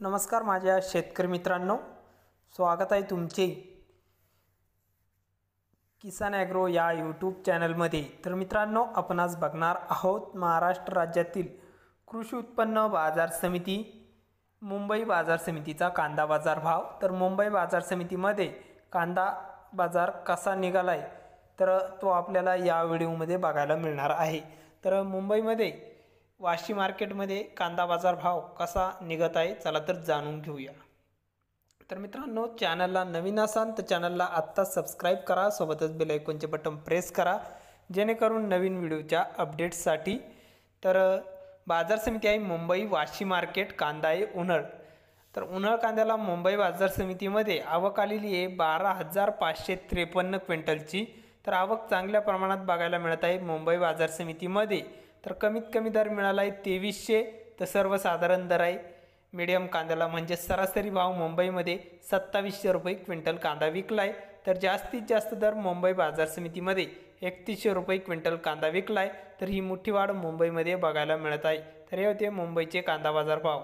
नमस्कार माझ्या शेतकरी मित्रांनो, स्वागत आहे तुमचे किसान ॲग्रो या यूट्यूब चॅनलमध्ये। तर मित्रांनो, आपण आज बघणार आहोत महाराष्ट्र राज्यातील कृषी उत्पन्न बाजार समिती मुंबई बाजार समितीचा कांदा बाजार भाव। तर मुंबई बाजार समितीमध्ये कांदा बाजार कसा निघालाय तर तो आपल्याला या व्हिडिओमध्ये बघायला मिळणार आहे। तर मुंबईमध्ये वाशी मार्केटमध्ये कांदा बाजार भाव कसा निघत आहे चला तर जाणून घेऊया। तर मित्रांनो, चॅनलला नवीन असाल तर चॅनलला आत्ता सबस्क्राइब करा, सोबतच बेल आयकॉनचे बटन प्रेस करा जेणेकरून नवीन व्हिडिओच्या अपडेट्ससाठी। तर बाजार समिती आहे मुंबई वाशी मार्केट, कांदा आहे उन्हाळ। तर उन्हाळ कांद्याला मुंबई बाजार समितीमध्ये आवक आलेली आहे 12,553 क्विंटलची। तर आवक चांगल्या प्रमाणात बघायला मिळत आहे मुंबई बाजार समितीमध्ये। तर कमीत कमी दर मिळाला आहे 2300, तर सर्वसाधारण दर आहे मीडियम कांद्याला म्हणजे सरासरी भाव मुंबईमध्ये 2700 रुपये क्विंटल कांदा विकलाय। तर जास्तीत जास्त दर मुंबई बाजार समितीमध्ये 3100 रुपये क्विंटल कांदा विकलाय। तर ही मोठी वाढ मुंबईमध्ये बघायला मिळत आहे। तर हे होते मुंबईचे कांदा बाजार भाव।